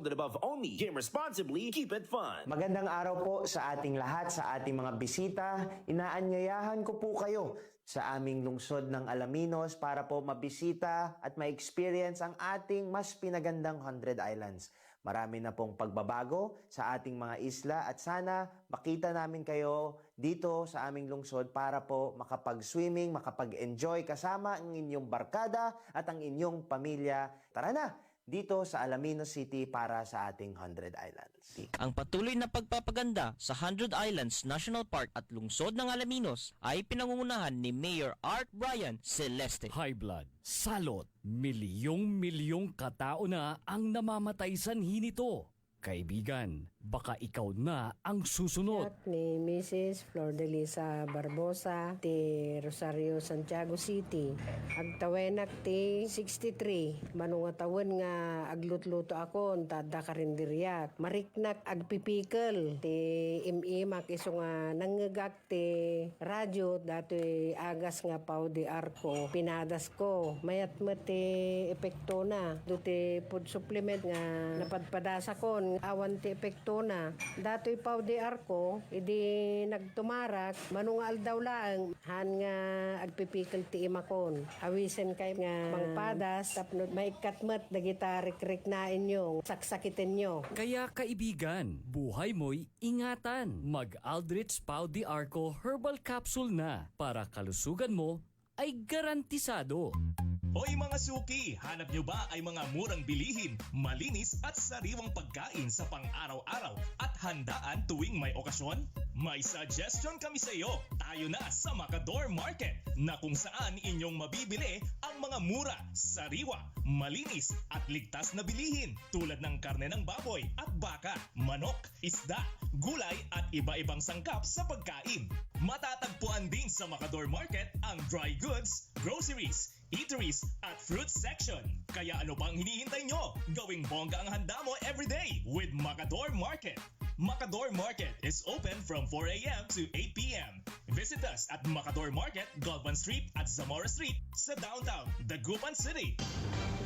and above only. Game responsibly, keep it fun. Magandang araw po sa ating lahat, sa ating mga bisita. Inaanyayahan ko po kayo sa aming lungsod ng Alaminos para po mabisita at ma-experience ang ating mas pinagandang 100 Islands. Marami na pong pagbabago sa ating mga isla at sana makita namin kayo dito sa aming lungsod para po makapag-swimming, makapag-enjoy kasama ang inyong barkada at ang inyong pamilya. Tara na! Dito sa Alaminos City para sa ating 100 Islands. Ang patuloy na pagpapaganda sa 100 Islands National Park at lungsod ng Alaminos ay pinangungunahan ni Mayor Art Brian Celeste. High blood, salot, milyong-milyong katao na ang namamatay sanhi nito. Kaibigan, baka ikaw na ang susunod. Ni Mrs. Flor de Lisa Barbosa, ti Rosario, Santiago City. Agtawenak ti 63. Manungatawin nga aglutluto ako, tada karindiriyak. Mariknak agpipikal. Ti imimak iso nga nanggagak ti radyo, dato'y agas nga pao di arko. Pinadas ko. Mayat mo ti epekto na. Do ti food supplement nga napadpadasa ko. Awan ti epekto na. Dato'y pao di arko, idi nagtumarak, manungal daw lang, han nga agpipikal ti imakon. Awisen kay nga mangpadas, tapno maikatmat, dagita rik-rik na inyo, saksakitin nyo. Kaya kaibigan, buhay mo'y ingatan. Mag-Aldrich Pau de Arco Herbal Capsule na para kalusugan mo ay garantisado. Hoy mga suki, hanap nyo ba ay mga murang bilihin, malinis at sariwang pagkain sa pang-araw-araw at handaan tuwing may okasyon? May suggestion kami sa iyo. Tayo na sa Macador Market na kung saan inyong mabibili ang mga mura, sariwa, malinis at ligtas na bilihin tulad ng karne ng baboy at baka, manok, isda, gulay at iba-ibang sangkap sa pagkain. Matatagpuan din sa Macador Market ang dry goods, groceries, eateries at fruit section. Kaya ano bang hinihintay nyo? Gawing bongga ang handa mo everyday with Macador Market. Macador Market is open from 4 a.m. to 8 p.m. Visit us at Macador Market, Galvan Street at Zamora Street sa downtown, Dagupan City.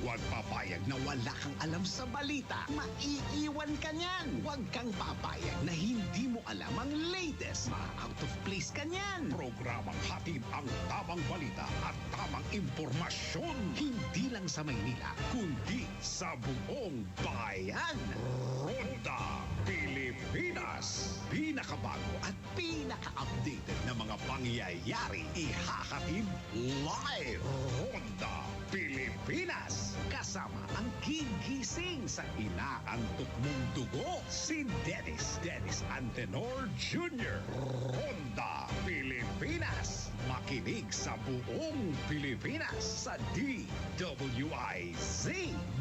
Huwag papayag na wala kang alam sa balita. Maiiwan ka niyan. Huwag kang papayag na hindi mo alam ang latest. Ma-out of place ka niyan. Programang hatid ang tamang balita at tamang impormasyon. Hindi lang sa Maynila, kundi sa buong bayan. Ronda Pilipinas. Pinakabago at pinaka-updated na mga pangyayari ihahatid live. Ronda Pilipinas. Kasama ang gigising sa inaantok mong dugo, si Dennis Antenor Jr. Ronda Pilipinas. Makinig sa buong Pilipinas sa DWIZ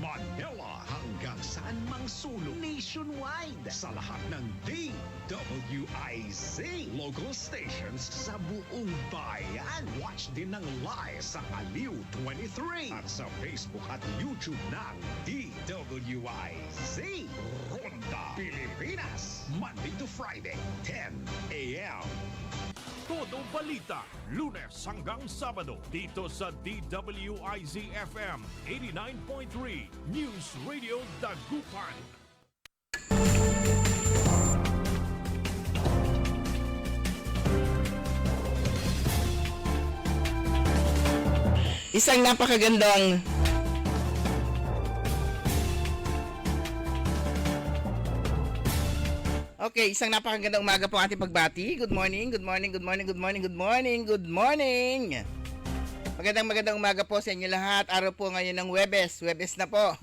Manila hanggang saan mang sulong nationwide sa lahat ng DWIZ local stations sa buong bayan. Watch din ng live sa Aliw 23 at sa Facebook at YouTube ng DWIZ Ronda Pilipinas, Monday to Friday, 10 a.m. Todo Balita, Lunes hanggang Sabado dito sa DWIZ-FM 89.3 News Radio Dagupan. Isang napakagandang Okay, isang napakagandang umaga po ating pagbati. Good morning, good morning, good morning, good morning, good morning, good morning. Magandang umaga po sa inyo lahat. Araw po ngayon ng Huwebes na po.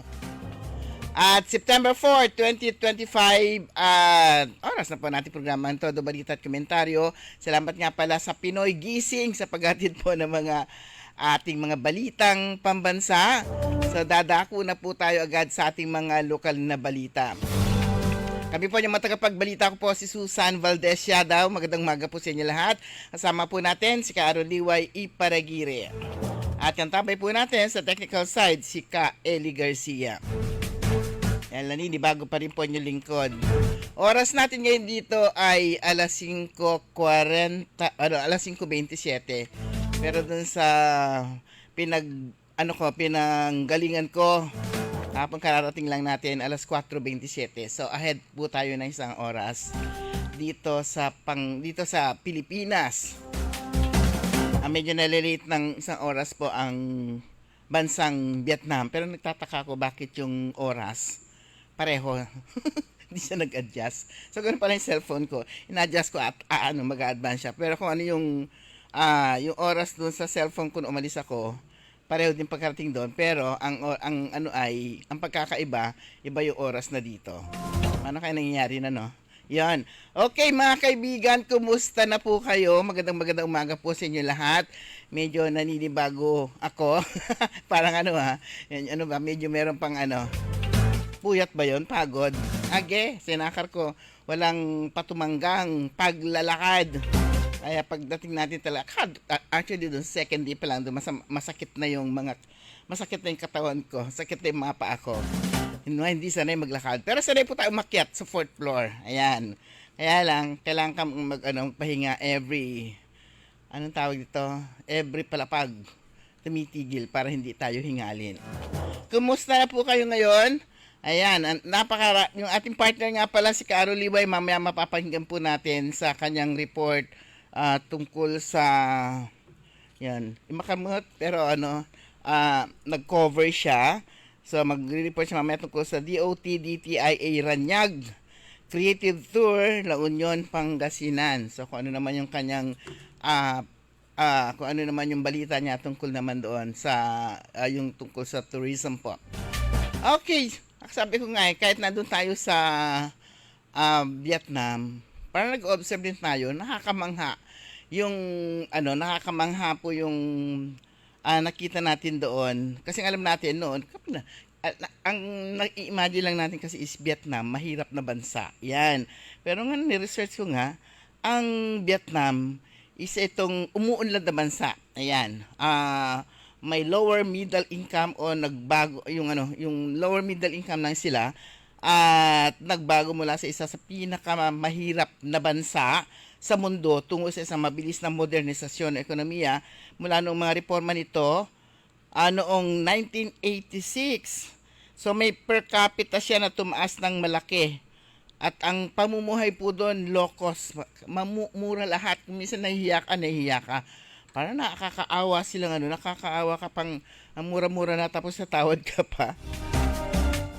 At September 4, 2025, oras na po natin programa ang Todo Balita at Komentaryo. Salamat nga pala sa Pinoy Gising sa paghatid po ng mga ating mga balitang pambansa. So dadako na po tayo agad sa ating mga lokal na balita. Kami po yung matagapagbalita ko po si Susan Valdez Yadaw. Magandang umaga po sa inyo lahat. Kasama po natin si Carol Liway Iparagire. At yung tambay po natin sa technical side si Ka Eli Garcia. Yan Lanini, bago pa rin po inyong lingkod. Oras natin ngayon dito ay alas 5:40, alas 5:27. Pero dun sa pinanggalingan ko Hapon kararating lang natin, alas 4:27. So ahead po tayo ng isang oras dito sa Pilipinas. Medyo nalilate ng isang oras po ang bansang Vietnam. Pero nagtataka ako bakit yung oras pareho. Hindi siya nag-adjust. So, ganoon pala yung cellphone ko. In-adjust ko at mag-a-advance siya. Pero kung ano yung oras doon sa cellphone ko na umalis ako, pareho din pagkarating doon. Pero ang pagkakaiba, iba yung oras na dito. Ano kaya nangyayari na, no? Yan. Okay, mga kaibigan, kumusta na po kayo? Magandang umaga po sa inyo lahat. Medyo naninibago ako. Parang medyo meron pang puyat ba yon? Pagod? Sinakar ko. Walang patumanggang paglalakad. Kaya pagdating natin talaga, actually doon second day pa lang, masakit na yung katawan ko. Sakit na yung mga paa ko. Hindi sanay maglakad. Pero sanay po tayo umakyat sa 4th floor. Ayan. Kaya lang, kailangan kang pahinga every, every palapag. Tumitigil para hindi tayo hingalin. Kumusta na po kayo ngayon? Ayan, yung ating partner nga pala si Carol Liway, mamaya mapapakinggan po natin sa kanyang report tungkol sa, makamot, pero nag-cover siya. So, magre-report siya mamaya tungkol sa DOT-DTIA Ranyag Creative Tour, La Union, Pangasinan. So, kung ano naman yung kanyang, kung ano naman yung balita niya tungkol naman doon sa, yung tungkol sa tourism po. Okay, sabi ko nga kahit nandun tayo sa Vietnam, parang nag-observe din tayo, nakakamangha po yung nakita natin doon. Kasi alam natin noon, ang nai-imagine lang natin kasi is Vietnam, mahirap na bansa. Yan. Pero nga, ni-research ko nga, ang Vietnam is itong umuunlad na bansa. Ayan. May lower middle income o nagbago, yung lower middle income lang sila, at nagbago mula sa isa sa pinakamahirap na bansa sa mundo tungo sa isang mabilis na modernisasyon ng ekonomiya mula noong mga reforma nito noong 1986. So may per capita siya na tumaas ng malaki. At ang pamumuhay po doon, low cost, mura lahat. Minsan nahihiya ka. Parang nakakaawa silang nakakaawa ka pang mura-mura na tapos natawad ka pa.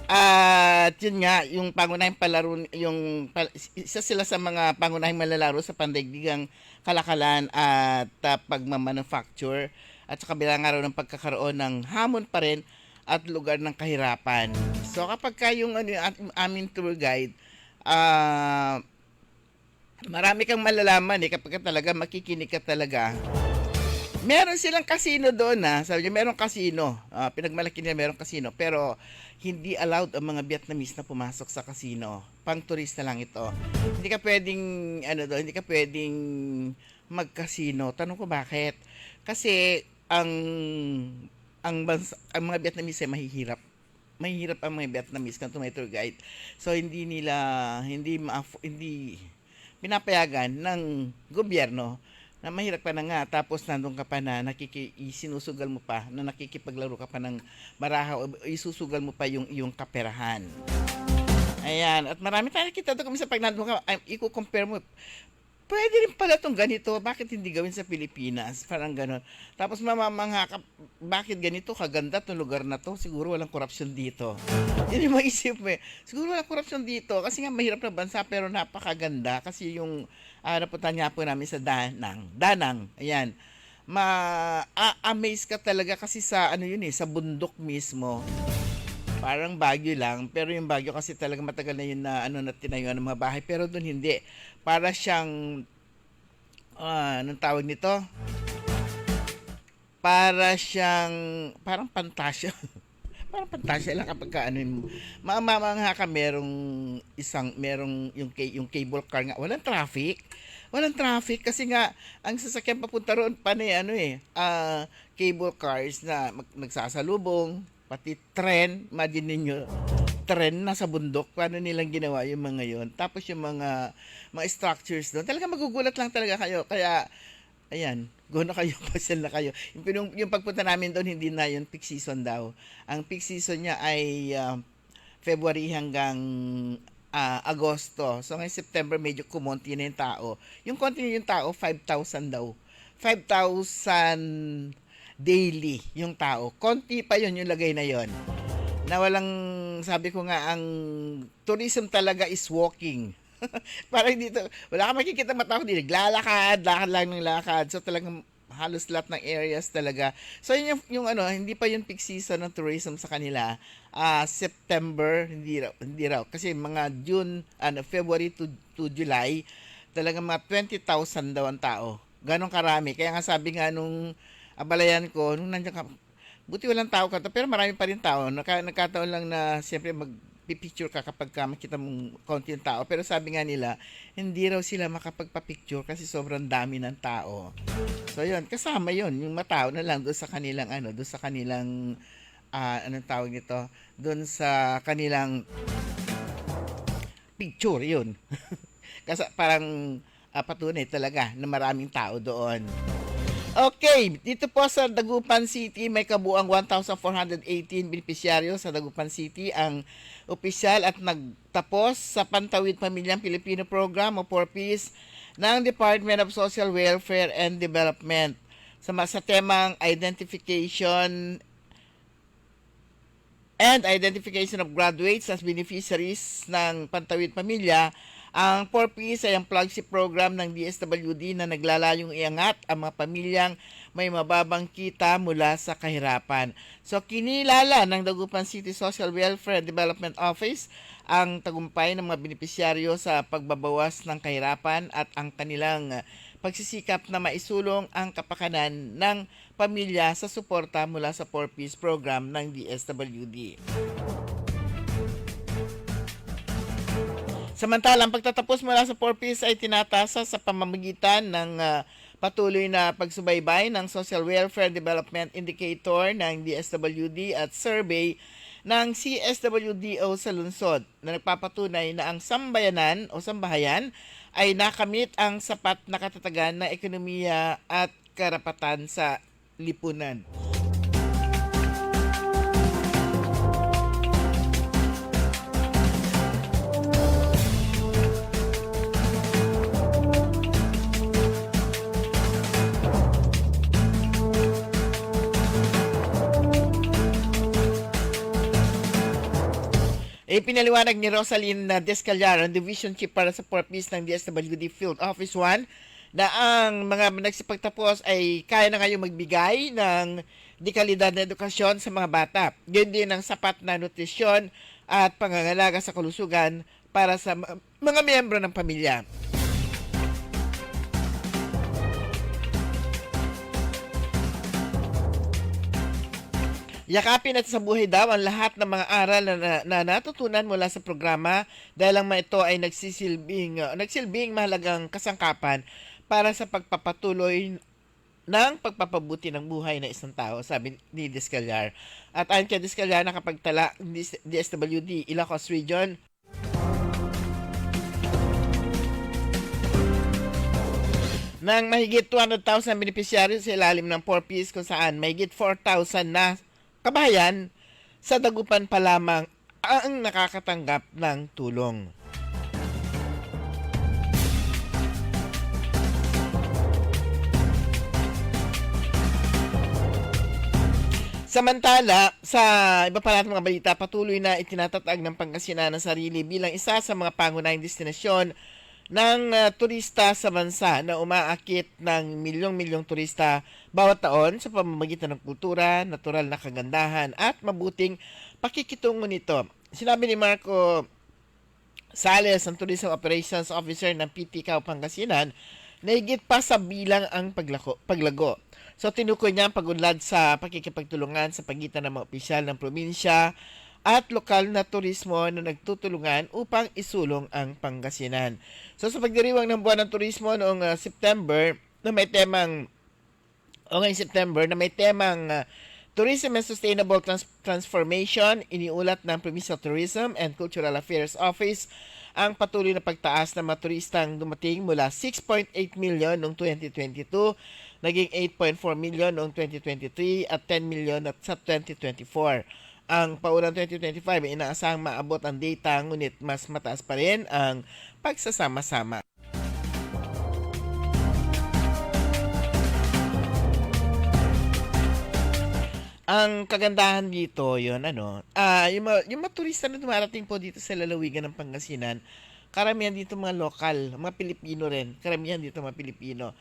At yun nga, yung pangunahing palaro, isa sila sa mga pangunahing malalaro sa pandaigdigang kalakalan at pagmamanufacture at sa kabilang araw ng pagkakaroon ng hamon pa rin at lugar ng kahirapan. So kapag yung aming tour guide, marami kang malalaman kapag talaga makikinig ka talaga. Meron silang casino doon sabi niya meron casino. Pinagmalaki nila meron casino pero hindi allowed ang mga Vietnamese na pumasok sa casino. Pang turista lang ito. Hindi ka pwedeng mag-casino. Tanong ko bakit? Kasi ang mga Vietnamese ay mahihirap. Mahihirap ang mga Vietnamese kung may tour guide. So hindi pinapayagan ng gobyerno na mahirap pa na nga tapos nandun ka pa na sinusugal mo pa na nakikipaglaro ka pa ng baraha o isusugal mo pa yung iyong kaperahan. Ayan, at marami tayong nakita doon kami sa pag nandun ka, i-compare mo, pwede rin pala itong ganito, bakit hindi gawin sa Pilipinas? Parang gano'n. Tapos mamamangha ka, bakit ganito, kaganda itong lugar na to, siguro walang korupsyon dito. Yun yung maisip mo siguro walang korupsyon dito, kasi nga mahirap na bansa pero napakaganda, kasi yung napunta niya po namin sa Danang, ayan, ma-amaze ka talaga kasi sa sa bundok mismo. Parang Baguio lang, pero yung Baguio kasi talaga matagal na yun na na tinayuan ng mga bahay, pero doon hindi. Para siyang anong tawag nito? Parang pantasya. Parang pantasya lang kapag mamamangha ka merong yung cable car nga, walang traffic kasi nga ang sasakyan papunta roon pa na cable cars na nagsasalubong, pati tren, imagine ninyo, tren na sa bundok, paano nilang ginawa yung mga yon. Tapos yung mga structures doon, talaga magugulat lang talaga kayo. Kaya, ayan, Go na kayo, pasyal na kayo. Yung pagpunta namin doon, hindi na yun peak season daw. Ang peak season niya ay February hanggang Agosto. So ngayon September, medyo kumonti na yung tao. Yung konti na yung tao, 5,000 daw. 5,000 daily yung tao. Konti pa yun yung lagay na yon. Na walang, sabi ko nga, ang tourism talaga is walking. Parang dito, wala ka makikita matao, hindi naglalakad, lakad lang ng lakad. So talagang halos lahat ng areas talaga. So yun yung ano, hindi pa yung peak season ng tourism sa kanila. September, hindi raw. Kasi mga June, February to July, talagang mga 20,000 daw ang tao. Ganon karami. Kaya nga sabi nga nung abalayan ko, nung nandiyan ka, buti walang tao ka, pero marami pa rin tao. Nagkataon lang na siyempre magpipicture ka kapag makita mong konti yung tao. Pero sabi nga nila, hindi raw sila makapagpa-picture kasi sobrang dami ng tao. So yun, kasama yun, yung matao na lang doon sa kanilang doon sa kanilang anong tawag nito? Doon sa kanilang picture yun. Kasi parang patunay talaga na maraming tao doon. Okay, dito po sa Dagupan City, may kabuang 1,418 benepisyaryo sa Dagupan City ang opisyal at nagtapos sa Pantawid Pamilyang Pilipino Program o 4Ps ng Department of Social Welfare and Development sa temang identification of graduates as beneficiaries ng Pantawid Pamilya. Ang 4Ps ay ang flagship program ng DSWD na naglalayong iangat ang mga pamilyang may mababang kita mula sa kahirapan. So kinilala ng Dagupan City Social Welfare and Development Office ang tagumpay ng mga benepisyaryo sa pagbabawas ng kahirapan at ang kanilang pagsisikap na maisulong ang kapakanan ng pamilya sa suporta mula sa 4Ps program ng DSWD. Samantalang pagtatapos mula sa 4Ps ay tinatasa sa pamamagitan ng patuloy na pagsubaybay ng Social Welfare Development Indicator ng DSWD at survey ng CSWDO sa lungsod na nagpapatunay na ang sambayanan o sambahayan ay nakamit ang sapat na katatagan na ekonomiya at karapatan sa lipunan. Pinaliwanag ni Rosaline Descallar, ang Division Chief para sa 4Ps ng DSWD Field Office 1, na ang mga nagsipagtapos ay kaya na ngayong magbigay ng dekalidad na edukasyon sa mga bata. Ganyan din ang sapat na nutrisyon at pangangalaga sa kalusugan para sa mga miyembro ng pamilya. Yakapin at sa buhay daw ang lahat ng mga aral na natutunan mula sa programa dahil ang mga ito ay nagsilbing mahalagang kasangkapan para sa pagpapatuloy ng pagpapabuti ng buhay ng isang tao, sabi ni Descallar. At ayon kay Descallar, nakapagtala DSWD Ilocos Region ng mahigit 200,000 beneficiary sa ilalim ng 4Ps kung saan mahigit 4,000 na kabahayan sa Dagupan pa lamang ang nakakatanggap ng tulong. Samantala, sa iba pa natin mga balita, patuloy na itinatatag ng Pangasinan ang sarili bilang isa sa mga pangunahing destinasyon ng turista sa bansa na umaakit ng milyong-milyong turista bawat taon sa pamamagitan ng kultura, natural na kagandahan at mabuting pakikitungo nito. Sinabi ni Marco Sales, ang Tourism Operations Officer ng PTCAO Pangasinan, na higit pa sa bilang ang paglago. So tinukoy niya ang pag-unlad sa pakikipagtulungan sa pagitan ng mga opisyal ng probinsya at lokal na turismo na nagtutulungan upang isulong ang Pangasinan. So sa pagdiriwang ng buwan ng turismo noong September na may temang Tourism and Sustainable Transformation, iniulat ng Provincial Tourism and Cultural Affairs Office ang patuloy na pagtaas ng mga turistang dumating mula 6.8 million noong 2022 naging 8.4 million noong 2023 at 10 million at sa 2024. Ang paunang 2025 ay inaasahang maabot ang data, ngunit mas mataas pa rin ang pagsasama-sama. Ang kagandahan dito, yung mga turista na dumarating po dito sa lalawigan ng Pangasinan, karamihan dito mga lokal, mga Pilipino rin, karamihan dito mga Pilipino.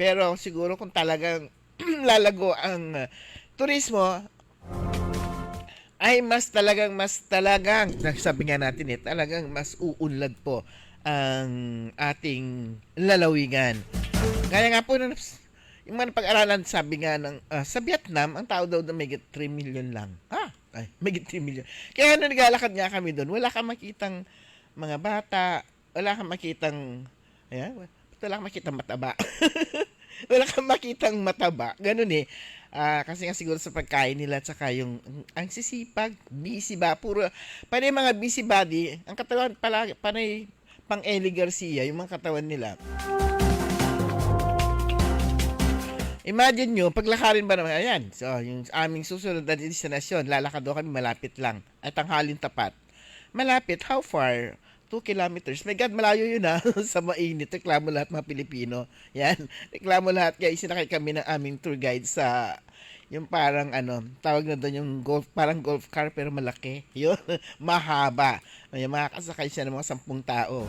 Pero siguro kung talagang lalago ang turismo, ay mas talagang, sabi nga natin talagang mas uunlad po ang ating lalawigan. Kaya nga po, yung mga pag-aralan, sabi nga sa Vietnam, ang tao daw na may 3 million lang. May 3 million. Kaya naglalakad nga kami doon, wala kang makitang mga bata, wala kang makitang mataba. Wala kang makitang mataba. Ganun eh. Kasi nga siguro sa pagkain nila, tsaka yung ang sisipag, busy ba, panay mga busy body, ang katawan panay pang Eli Garcia, yung mga katawan nila. Imagine nyo, paglakarin ba naman, ayan, so yung aming susunod na destinasyon, lalakad daw kami, malapit lang, at tanghalin tapat. Malapit, how far? 2 kilometers. My God, malayo yun sa mainit. Reklamo lahat mga Pilipino. Yan, reklamo lahat. Kaya isinakay kami ng aming tour guide sa, yung parang tawag na doon yung parang golf car pero malaki. Yun, mahaba. Yung makakasakay siya ng mga 10 tao.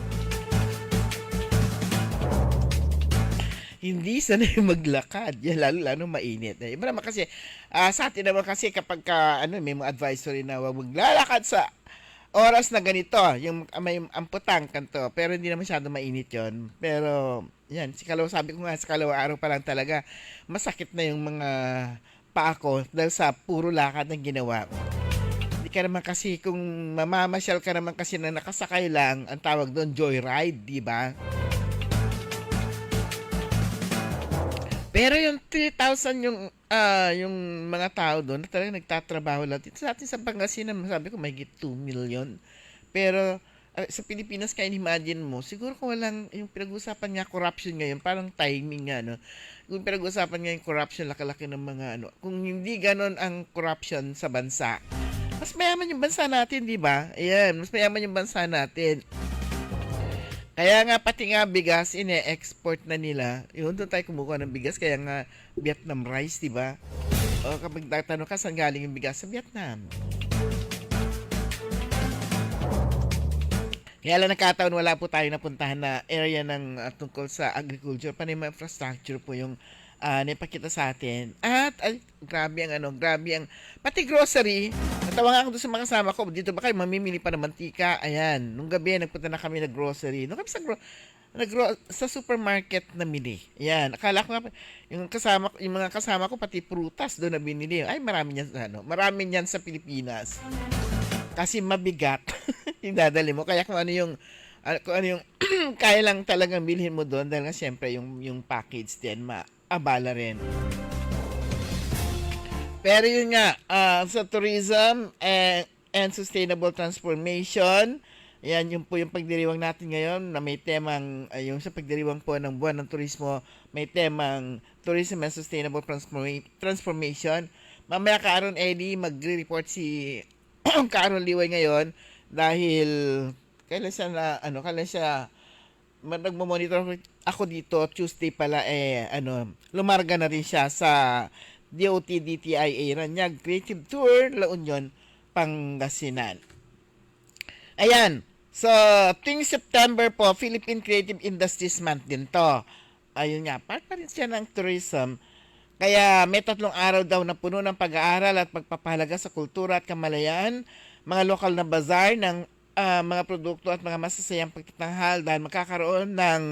Hindi sanay maglakad. Yan, lalo mainit. Iba naman kasi, sa atin naman kasi kapag may mga advisory na huwag maglalakad sa oras na ganito, yung may amputang kanto, pero hindi na masyado mainit yon. Pero, yan, sabi ko nga, sa kalawang araw pa lang talaga, masakit na yung mga paa ko dahil sa puro lakad ng ginawa. Hindi ka naman kasi, kung mamamasyal ka naman kasi na nakasakay lang, ang tawag doon, joyride, di ba? Pero yung 3,000 yung mga tao doon na talagang nagtatrabaho lang. Sa atin sa Pangasinan, sabi ko may 2 million. Pero sa Pilipinas, kaya imagine mo, siguro kung walang yung pinag-usapan nga corruption ngayon, parang timing nga, no? Kung pinag-usapan nga yung corruption, laki-laki ng mga kung hindi ganon ang corruption sa bansa, mas mayaman yung bansa natin, di ba? Ayan, mas mayaman yung bansa natin. Kaya nga pati nga bigas ine-export na nila. Yun, doon tayo kumukuha ng bigas. Kaya nga Vietnam rice, di ba? O kapag tatanong ka, saan galing yung bigas? Sa Vietnam. Kaya lang nakataon, wala po tayo napuntahan na area ng tungkol sa agriculture. Panay mga infrastructure po yung naipakita sa atin. At grabe ang pati grocery. Natawa nga ako doon sa mga kasama ko, dito ba kayo mamimili pa ng mantika? Ayan, nung gabi nagpunta na kami ng grocery. Nung kami sa supermarket na mili. Ayan, akala ko nga yung mga kasama ko pati prutas doon na binili. Ay, marami niyan sa Pilipinas. Kasi mabigat yung dadali mo. Kaya kung ano yung kaya lang talagang bilhin mo doon dahil nga siyempre yung package din abala rin. Pero yun nga, sa tourism and sustainable transformation, yan yun po yung pagdiriwang natin ngayon na may temang, yung sa pagdiriwang po ng buwan ng turismo, may temang tourism and sustainable transformation. Mamaya Kaaron Eddie, magre-report si Kaaron Liway ngayon dahil kailan siya nagmo-monitor ako dito Tuesday pala lumarga na rin siya sa DOT-DTIA Ranyag Creative Tour La Union, Pangasinan. Ayan. So, tuwing September po, Philippine Creative Industries Month din to. Ayun nga, part pa rin siya ng tourism. Kaya may 3 araw daw na puno ng pag-aaral at pagpapahalaga sa kultura at kamalayan, mga lokal na bazaar ng mga produkto at mga masasayang pagtatanghal dahil magkakaroon ng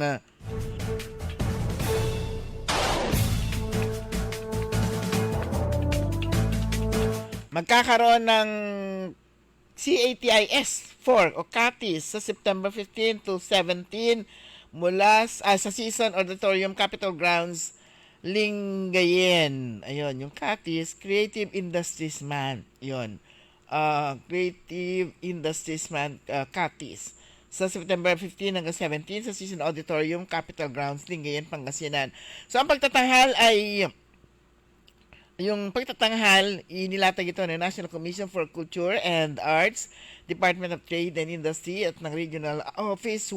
CATIS 4 o CATIS sa September 15 to 17 mula sa Season Auditorium Capitol Grounds, Lingayen. Ayun, yung CATIS, Creative Industries Month. Yun. Creative Industries Month, CATIS. sa September 15 hanggang 17 sa Season Auditorium, Capitol Grounds, Lingayen, Pangasinan. So ang pagtatanghal ay inilatag ito ng National Commission for Culture and Arts, Department of Trade and Industry at ng Regional Office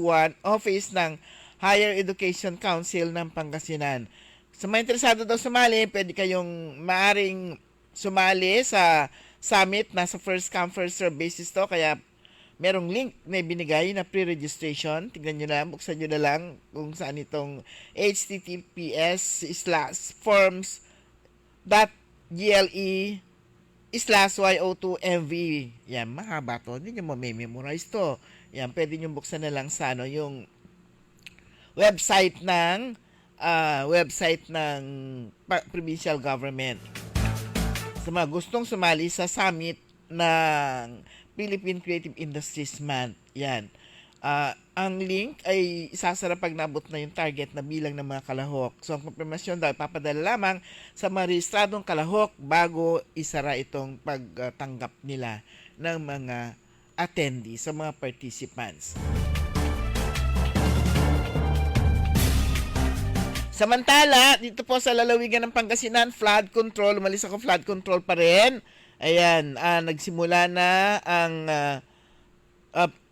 ng Higher Education Council ng Pangasinan. Sa mga interesado daw sumali, pwede kayong maaring sumali sa summit. Nasa first come first serve basis to, kaya merong link na binigay na pre-registration. Tignan nyo na, buksan nyo na lang kung saan itong https://forms.gle/YO2MV. Yan, mahaba to. Hindi nyo mamememorize to. Yan, pwede nyo buksan na lang sa yung website ng provincial government. Sa mga gustong sumali sa summit ng Philippine Creative Industries Month. Yan. Ang link ay isasara pag nabot na yung target na bilang ng mga kalahok. So, ang konfirmasyon daw ipapadala lamang sa mga rehistradong kalahok bago isara itong pagtanggap nila ng mga attendees, sa mga participants. Samantala, dito po sa lalawigan ng Pangasinan, flood control, umalis ako, flood control pa rin. Ayan, nagsimula na ang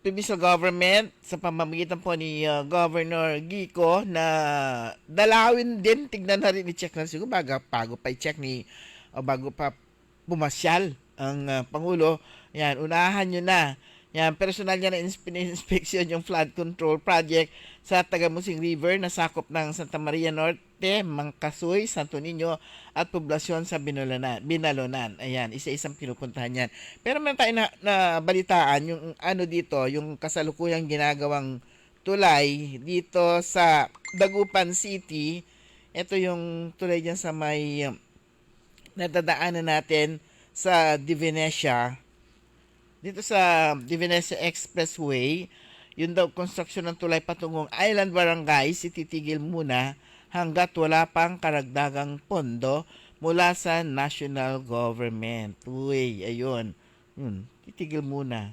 provincial government sa pamamagitan po ni Governor Gico na dalawin din, tignan na rin, i-check na siguro bago pa i-check bago pa pumasyal ang Pangulo. Yan, unahan nyo na. Yan, personal niya na inspection yung flood control project sa Tagamusing River na sakop ng Santa Maria Norte, Mangkasuy, Santo Niño at poblasyon sa Binalonan. Ayan, isa-isang pinupuntahan yan. Pero meron tayo na balitaan yung dito, yung kasalukuyang ginagawang tulay dito sa Dagupan City. Ito yung tulay dyan sa may nadadaanan natin sa Divinesia. Dito sa Divinesia Expressway, yun daw construction ng tulay patungong Island Barangay, ititigil muna hanggat wala pang karagdagang pondo mula sa national government. Uy, ayun. Titigil muna.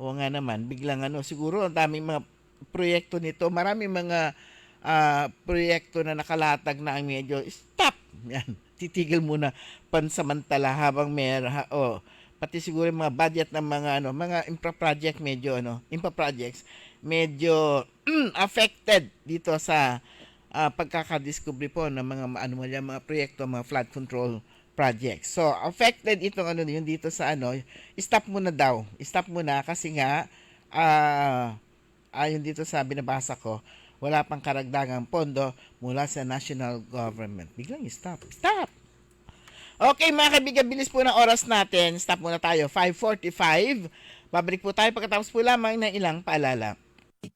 O nga naman, biglang siguro ang daming mga proyekto nito. Maraming mga proyekto na nakalatag na ang medyo stop. Yan, titigil muna pansamantala habang pati siguro yung mga budget ng mga infra projects medyo affected dito sa pagkakadiscovery po ng mga proyekto, mga flood control projects. So, affected itong yun dito sa stop muna daw. Stop muna kasi nga ayon dito sa binabasa ko, wala pang karagdagang pondo mula sa national government. Biglang stop. Okay mga kaibigan, bilis po ng oras natin. Stop muna tayo, 5:45. Babalik po tayo pagkatapos po lamang ng ilang paalala.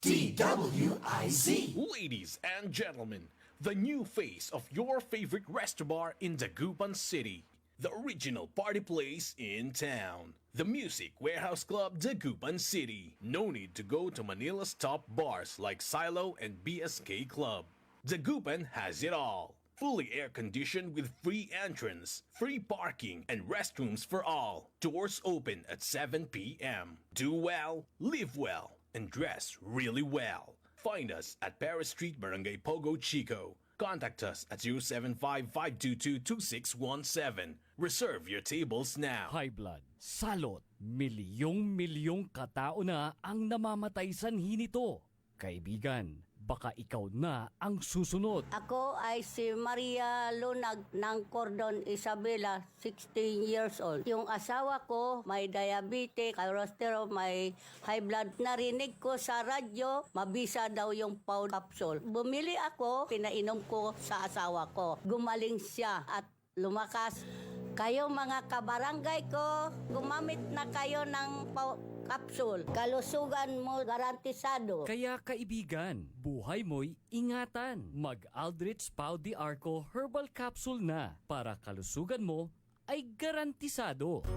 DWIZ. Ladies and gentlemen, the new face of your favorite restaurant in Dagupan City. The original party place in town. The Music Warehouse Club Dagupan City. No need to go to Manila's top bars like Silo and BSK Club. Dagupan has it all. Fully air-conditioned with free entrance, free parking, and restrooms for all. Doors open at 7 p.m. Do well, live well, and dress really well. Find us at Paris Street, Barangay Pogo Chico. Contact us at 075-522-2617. Reserve your tables now. High blood, salot, milyong katao na ang namamatay sanhi nito. Kaibigan, baka ikaw na ang susunod. Ako ay si Maria Lunag ng Cordon Isabela, 16 years old. Yung asawa ko may diabetes, cholesterol, may high blood. Narinig ko sa radyo, mabisa daw yung Pau capsule. Bumili ako, pinainom ko sa asawa ko. Gumaling siya at lumakas. Kayo mga kabarangay ko, gumamit na kayo ng Pau capsule. Kalusugan mo garantisado. Kaya kaibigan, buhay mo'y ingatan. Mag-Aldrich Pau de Arco Herbal Capsule na para kalusugan mo ay garantisado.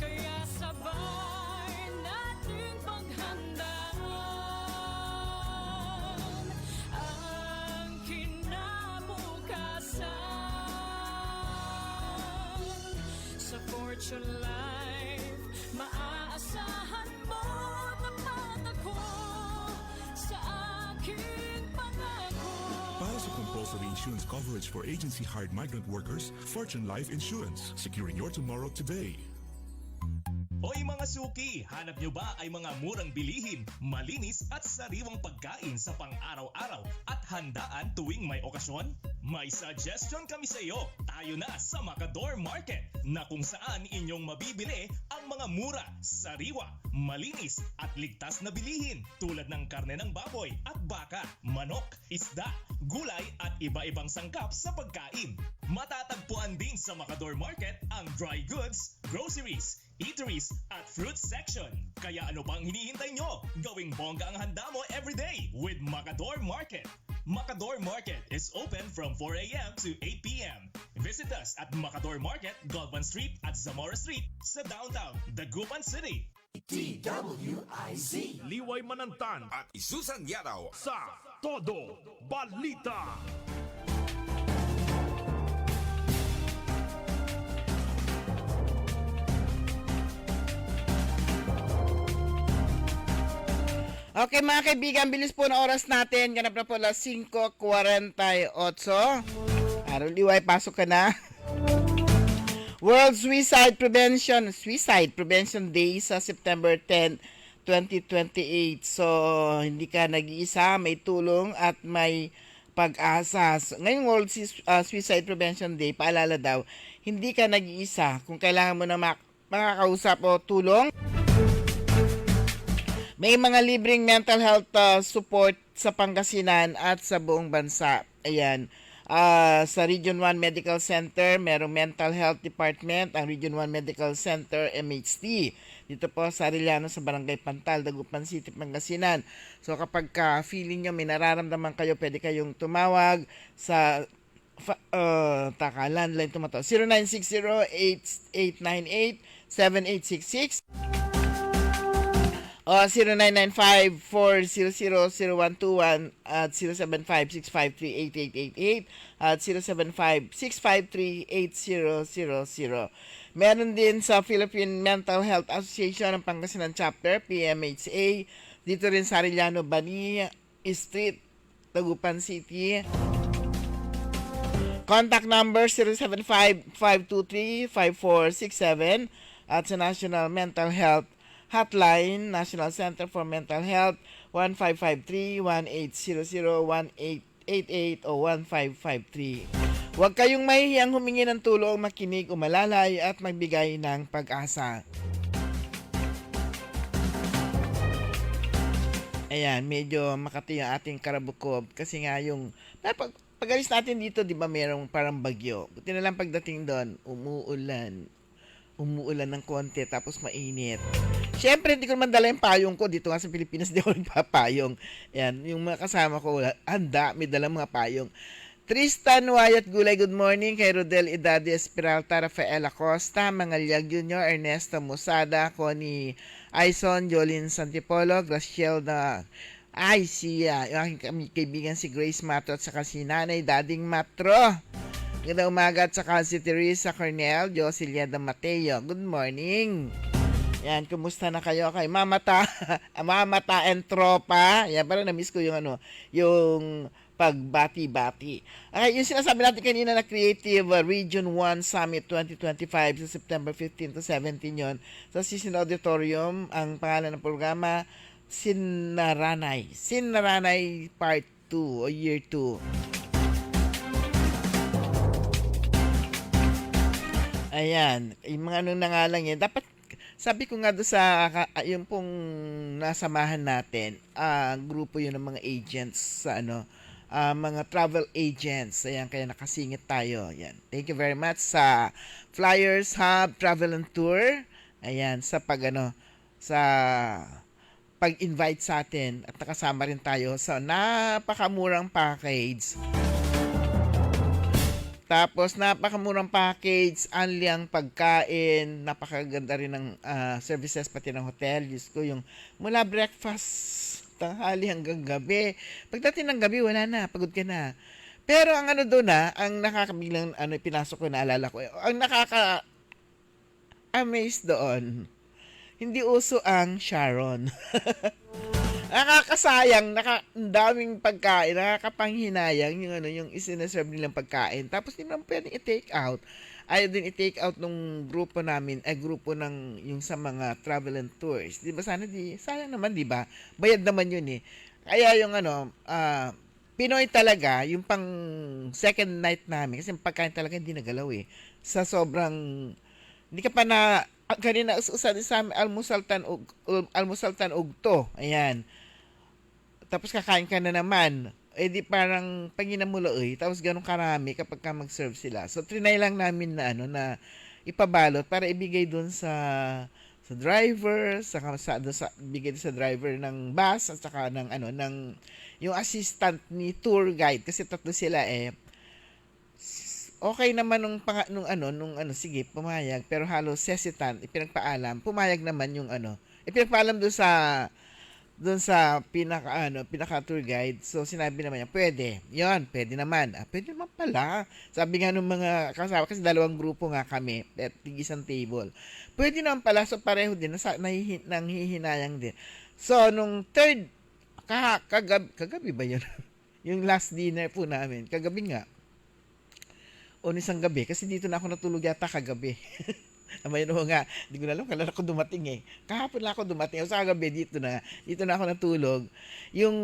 Kaya sabay natin paghandaan ang kinabukasan. Sa Fortune Life, maaasahan mo tapat ako. also the insurance coverage for agency-hired migrant workers, Fortune Life Insurance, securing your tomorrow today. Oy mga suki, hanap nyo ba ay mga murang bilihin, malinis at sariwang pagkain sa pang-araw-araw at handaan tuwing may okasyon? May suggestion kami sa iyo. Tayo na sa Macador Market na kung saan inyong mabibili ang mga mura, sariwa, malinis at ligtas na bilihin tulad ng karne ng baboy at baka, manok, isda, gulay at iba-ibang sangkap sa pagkain. Matatagpuan din sa Macador Market ang dry goods, groceries, eateries at fruit section. Kaya ano pang hinihintay nyo? Gawing bongga ang handa mo everyday with Macador Market. Macador Market is open from 4 a.m. to 8 p.m. Visit us at Macador Market, Galvan Street at Zamora Street sa downtown Dagupan City. DWIZ. Liway Manantan At Isusan Yadaw. sa Todo Balita. Okay mga kaibigan, bilis po na oras natin. Ganap na po alas 5:48. Aaron Liway, pasok ka na. World Suicide Prevention Day sa September 10, 2028. So, hindi ka nag-iisa, may tulong at may pag-asa. So, ngayong World Suicide Prevention Day, paalala daw, hindi ka nag-iisa. Kung kailangan mo na makakausap o tulong, may mga libreng mental health support sa Pangasinan at sa buong bansa. Ayan. Sa Region 1 Medical Center, merong Mental Health Department, ang Region 1 Medical Center, MHT. Dito po sa Arellano, sa Barangay Pantal, Dagupan City, Pangasinan. So kapag feeling nyo, may nararamdaman kayo, pwede kayong tumawag sa landline tumato. 0960-8898-7866 o 0995-400-0121 at 075-653-8888 at 075-653-8000. Meron din sa Philippine Mental Health Association ng Pangasinan Chapter, PMHA, dito rin sa Arellano, Bani Street, Dagupan City. Contact number 075-523-5467 at sa National Mental Health Hotline, National Center for Mental Health, 1553-1800-1888 o 1553. Huwag kayong mahihiyang humingi ng tulong, makinig, umalalay at magbigay ng pag-asa. Ayan, medyo makati yung ating karabukob kasi nga yung pag-alis natin dito, di ba merong parang bagyo. Buti na lang pagdating doon, umuulan ng konti tapos mainit. Siyempre, hindi ko naman dala yung payong ko. Dito nga sa Pilipinas, di ako nagpapayong. Yan, yung mga kasama ko, handa, may dala mga payong. Tristan Wyatt Gulay, good morning. Kay Rodel Idade Espiralta, Rafael Acosta, Mangalyag Jr., Ernesto Musada, Connie Aison, Jolene Santipolo, Graciel na yung aking kaibigan si Grace Matro at saka si Nanay Dading Matro. Ganda umaga at saka si Teresa Cornel, Joseliada Mateo. Good morning. Yan, kumusta na kayo kay Mamata and Tropa? Yan, parang na-miss ko yung yung pagbati-bati. Okay, yung sinasabi natin kanina na Creative Region 1 Summit 2025 sa September 15 to 17 yon sa Sissin Auditorium. Ang pangalan ng programa, Sinnaranay Part 2 o Year 2. Ayan, yung mga na nga lang yan. Dapat, sabi ko nga doon sa, yung pong nasamahan natin, grupo yun ng mga agents sa mga travel agents. Ayan, kaya nakasingit tayo. Ayan. Thank you very much sa Flyers Hub Travel and Tour. Ayan, sa pag-invite sa atin at nakasama rin tayo sa napakamurang package. Tapos, napakamurang package, anliang pagkain, napakaganda rin ng services, pati ng hotel. Diyos ko, yung mula breakfast, tanghali hanggang gabi. Pagdating ng gabi, wala na, pagod ka na. Pero ang doon ang nakakabiglang, pinasok ko, naalala ko, ang nakaka-amaze doon, hindi uso ang Sharon. Nakakasayang, ang daming pagkain, nakakapanghinayang yung ano, yung isinaserve nilang pagkain. Tapos hindi naman pwedeng i-take out. Ayaw din i-take out nung grupo namin, grupo ng yung sa mga travel and tours. Di ba sana sayang naman, di ba? Bayad naman yun eh. Kaya yung ano, Pinoy talaga, yung pang second night namin, kasi yung pagkain talaga hindi nagalaw eh. Sa sobrang, hindi ka pa na, kanina usan sa amin, almusaltan ugto. Ayan. Tapos kakain ka na naman. Eh di parang panginamulo tapos ganun karami kapag ka mag-serve sila. So trinay lang namin na ano na ipabalot para ibigay doon sa driver, doon sa bigay sa driver ng bus at saka ng ano ng yung assistant ni tour guide kasi tatlo sila okay naman nung sige pumayag pero halos hesitant ipinagpaalam pumayag naman yung ipinagpaalam doon sa pinaka tour guide. So sinabi naman niya, pwede naman. Pwede naman pala. Sabi nga nung mga kasama, kasi dalawang grupo nga kami, at isang table. Pwede naman pala, so pareho din, nanghihinayang din. So, nung third, kagabi ba yun? Yung last dinner po namin, kagabi nga. O isang gabi, kasi dito na ako natulog yata kagabi. Amayun ho nga, hindi ko na alam, kailan ako dumating Kahapon lang ako dumating. Sa gabi, dito na ako natulog. Yung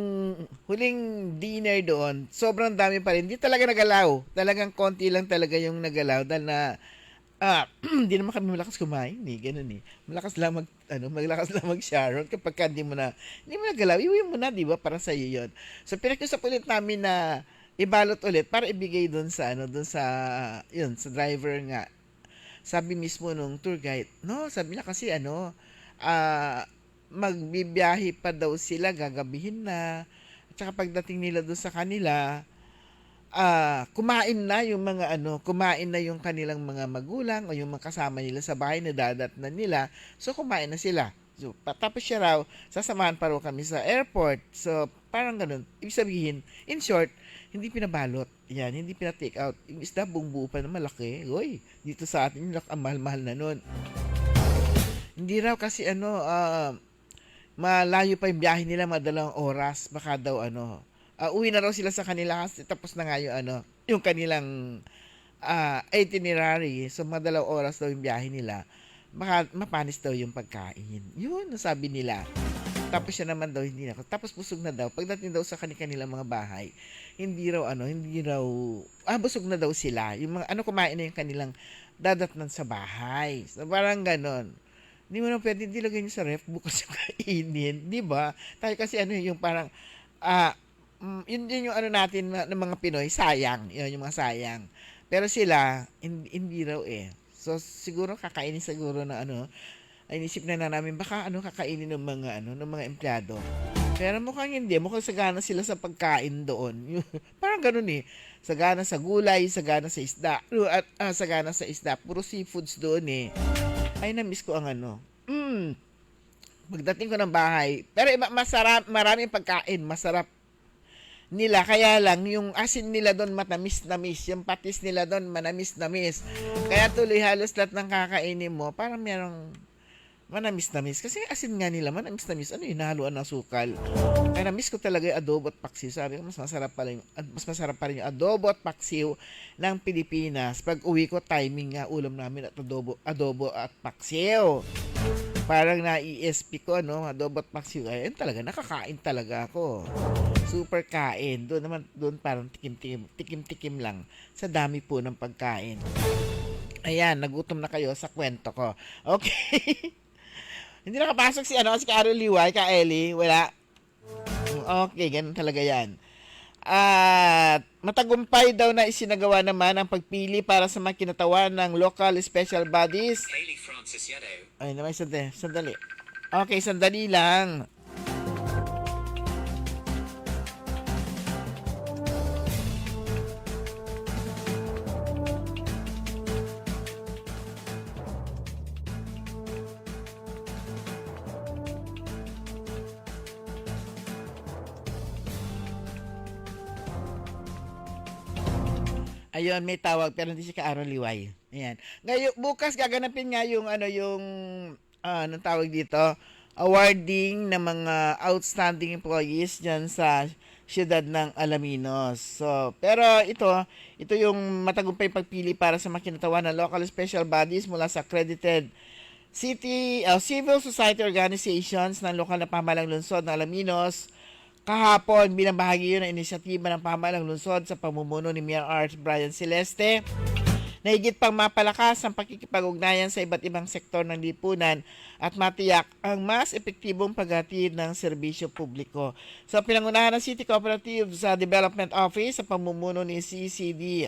huling dinner doon, sobrang dami pa rin. Hindi talaga nagalaw. Talagang konti lang talaga yung nagalaw. Dahil na, hindi naman kami malakas kumain ganun Malakas lang maglakas lang mag-Sharon kapag hindi mo nagalaw, iuwi mo na, di ba? Para sa iyo yun. So, pinag-usap ulit namin na ibalot ulit para ibigay doon sa sa driver nga. Sabi mismo nung tour guide, sabi niya kasi magbibiyahe pa daw sila, gagabihin na. At saka pagdating nila doon sa kanila, kumain na yung kanilang mga magulang o yung mga kasama nila sa bahay na dadatnan nila. So, kumain na sila. So, tapos siya raw, sasamahan pa raw kami sa airport. So, parang ganun. Ibig sabihin, in short, hindi pinabalot. Yan, hindi pina-take out. Yung isda, buong buo pa na malaki. Uy, dito sa atin, ang mahal-mahal na nun. Hindi raw kasi malayo pa yung biyahe nila, madalawang oras. Baka daw uwi na raw sila sa kanila kasi tapos na nga yung kanilang itinerary. So, madalawang oras daw yung biyahe nila. Baka mapanis daw yung pagkain. Yun, nasabi nila. Tapos siya naman daw, hindi na. Tapos busog na daw. Pagdating daw sa kanilang mga bahay, hindi raw, busog na daw sila. Yung mga, kumain na yung kanilang dadatnan sa bahay. So, parang ganon. Hindi mo na pwede dilagay nyo sa ref, bukas yung kainin. Di ba? Tayo kasi yung parang, yun din yung natin ng mga Pinoy, sayang. Yun, yung mga sayang. Pero sila, hindi raw So, siguro kakainin siguro na inisip na namin baka kakainin ng mga ng mga empleyado. Pero mukhang hindi, mukhang sagana sila sa pagkain doon. Parang ganoon sagana sa gulay, sagana sa isda, at sagana sa isda, puro seafoods doon Ay na-miss ko ang pagdating ko ng bahay. Pero masarap, maraming pagkain, masarap nila, kaya lang yung asin nila doon matamis-namis, yung patis nila doon manamis-namis. Kaya tuloy halos lahat ng kakainin mo, parang merong manamis-namis. Kasi asin nga nila, manamis-namis. Hinahaluan ng sukal. Kaya na-miss ko talaga yung adobo at paksiw. Sabi ko, mas masarap pa rin yung adobo at paksiw ng Pilipinas. Pag uwi ko, timing nga ulam namin at adobo at paksiw. Parang na-ESP ko, adobo at paksiw. Ayun talaga, nakakain talaga ako. Super kain. Doon parang tikim-tikim lang sa dami po ng pagkain. Ayan, nagutom na kayo sa kwento ko. Okay. Hindi nakapasok si Carol Liway, ka Ellie, wala. Okay, ganun talaga yan. At matagumpay daw na isinagawa naman ang pagpili para sa mga kinatawan ng local special bodies. Hailey Francis Yado. Ay, naman, sandali. Okay, sandali lang. Ayun, may tawag pero hindi si Carol Liway. Ayan. Ngayon, bukas gaganapin nga yung anong tawag dito, awarding ng mga outstanding employees dyan sa siyudad ng Alaminos. So, pero ito yung matagumpay pagpili para sa makinatawan ng local special bodies mula sa accredited civil society organizations ng lokal na pamahalang lungsod ng Alaminos. Kahapon, bilang bahagi yun ng inisyatiba ng pamahalang lungsod sa pamumuno ni Mayor Art Brian Celeste, na higit pang mapalakas ang pakikipag-ugnayan sa iba't ibang sektor ng lipunan at matiyak ang mas epektibong paghatid ng serbisyo publiko. So, pinangunahan ng City Cooperative sa Development Office sa pamumuno ni CCD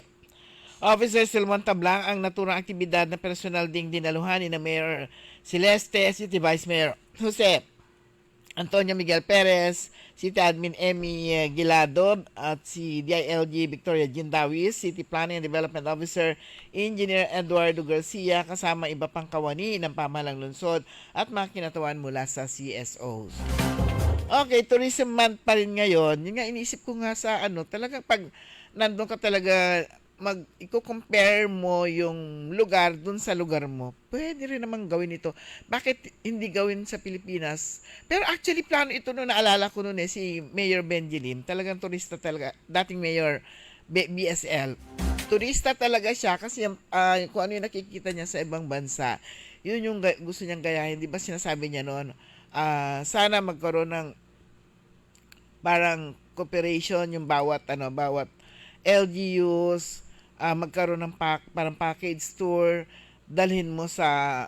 Officer Silmon Tablang ang naturang aktibidad na personal ding dinaluhan ni na Mayor Celeste, City Vice Mayor Jose Antonio Miguel Perez, City Admin Emmy Gilado at si DILG Victoria Jindawis, City Planning and Development Officer Engineer Eduardo Garcia kasama iba pang kawani ng pamahalang lungsod at mga kinatawan mula sa CSOs. Okay, Tourism Month pa rin ngayon. Yun nga, inisip ko nga sa talagang pag nandun ka talaga i-compare mo yung lugar dun sa lugar mo, pwede rin naman gawin ito. Bakit hindi gawin sa Pilipinas? Pero actually, plano ito nung naalala ko noon si Mayor Benji Lim. Talagang turista talaga. Dating Mayor BSL. Turista talaga siya kasi kung ano yung nakikita niya sa ibang bansa, yun yung gusto niyang gayahin. Di ba sinasabi niya noon, sana magkaroon ng parang cooperation yung bawat LGUs, magkaroon ng parang package tour, dalhin mo sa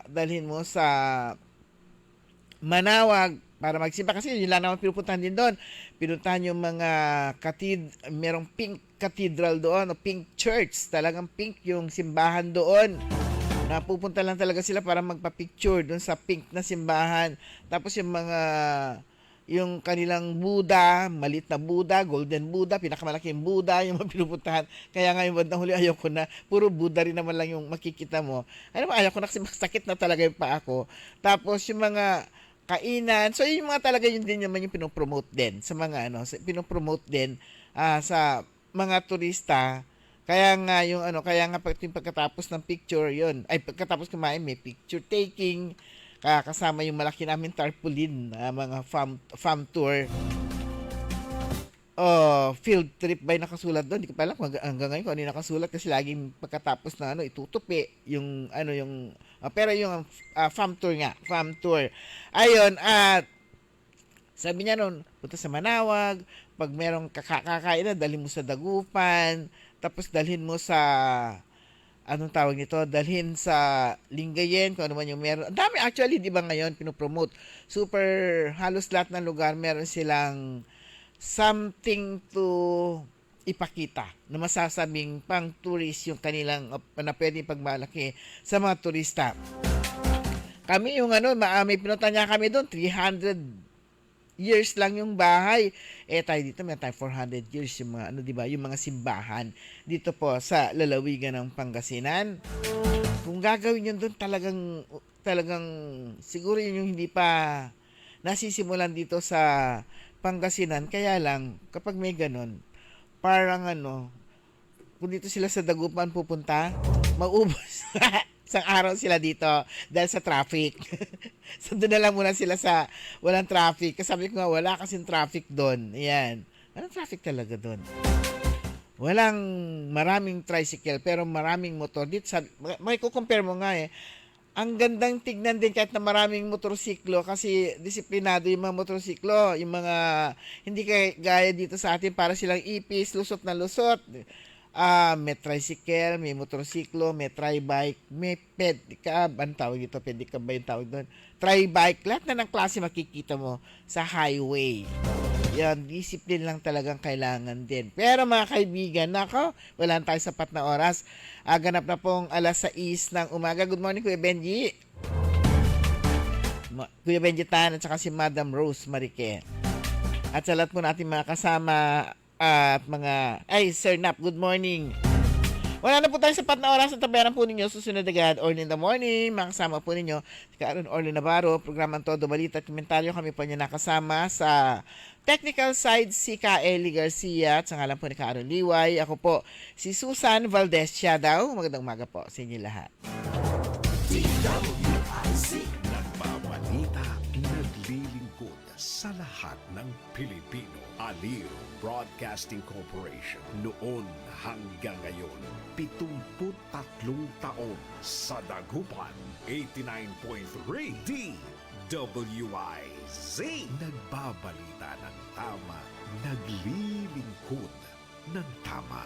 Manawag para magsimba kasi yung lang naman pinupuntahan din doon. Pinuntahan yung mga merong pink cathedral doon o pink church, talagang pink yung simbahan doon. Napupunta lang talaga sila para magpa-picture doon sa pink na simbahan. Tapos yung kanilang Buddha, malit na Buddha, golden Buddha, pinakamalaking Buddha, yung mga pinupuntahan. Kaya nga yung bandang huli, ayaw ko na, puro Buddha rin naman lang yung makikita mo. Ayaw ko na kasi masakit na talaga yung paa ko. Tapos yung mga kainan, so yung mga talaga yun din naman yung pinopromote din sa mga pinopromote din sa mga turista. Kaya nga pagkatapos ng picture yun, pagkatapos kumain may picture taking, kasama yung malaki namin tarpaulin, mga farm tour. Field trip by nakasulat doon. Hindi ko pa alam hanggang ngayon kung ano yung nakasulat kasi laging pagkatapos na itutupi yung pero yung farm tour nga, farm tour. Ayun, at sabi niya noon, punta sa Manawag, pag merong kakain na, dalhin mo sa Dagupan, tapos dalhin mo sa dalhin sa Lingayen, kung ano man yung meron. Ang dami actually, di ba ngayon, pinopromote. Super, halos lahat ng lugar, meron silang something to ipakita na masasabing pang tourist yung kanilang na pwedeng pagmalaki sa mga turista. Kami yung may pinunta niya kami doon, 300 years lang yung bahay. Tayo dito, may tayo 400 years yung mga, diba, yung mga simbahan dito po sa lalawigan ng Pangasinan. Kung gagawin yun doon, talagang siguro yun yung hindi pa nasisimulan dito sa Pangasinan. Kaya lang, kapag may ganun, parang kung dito sila sa Dagupan pupunta, maubos. Isang araw sila dito dahil sa traffic. So, doon na lang muna sila sa walang traffic. Kasi sabi ko nga, wala kasing traffic doon. Ayan. Walang traffic talaga doon. Walang maraming tricycle, pero maraming motor. Dito may kukompare mo nga Ang gandang tignan din kahit na maraming motorsiklo kasi disiplinado yung mga motorsiklo. Yung mga, hindi gaya dito sa atin para silang ipis, lusot na lusot. May tricycle, may motorsiklo, may tri-bike, may pedicab. Anong tawag dito? Pedicab ba yung tawag doon? Tri-bike. Lahat na ng klase makikita mo sa highway. Yan, discipline lang talagang kailangan din. Pero mga kaibigan, wala tayong sapat na oras. Ganap na pong 6:00 ng umaga. Good morning, Kuya Benji. Kuya Benji Tan at saka si Madam Rose Marique. At sa lahat po natin mga kasama at Sir Nap, good morning. Wala na po tayong sapat na oras at tabayaran po ninyo susunod agad, Orly in the Morning. Makasama po ninyo si Kaaron Orly Navarro, programang Todo Balita at Komentaryo. Kami po niyo nakasama sa technical side si Kaeli Garcia at sa ngalan po ni Kaaron Liway. Ako po si Susan Valdez Siadaw. Magandang umaga po sa inyo lahat. DWIZ Nagbabalita, nagliligtas. sa lahat ng Pilipino. Aliw Broadcasting Corporation noon hanggang ngayon, 73 taon sa Dagupan, 89.3 DWIZ. Nagbabalita ng tama, naglilingkod ng tama.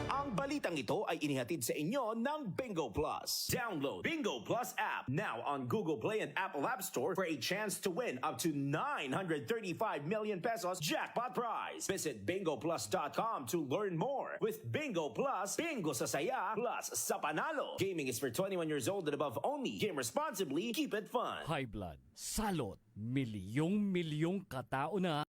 Ang balitang ito ay inihatid sa inyo ng Bingo Plus. Download Bingo Plus app now on Google Play and Apple App Store for a chance to win up to 935 million pesos jackpot prize. Visit bingoplus.com to learn more. With Bingo Plus, bingo sa saya plus sa panalo. Gaming is for 21 years old and above only. Game responsibly. Keep it fun. High blood, salot, milyong katao na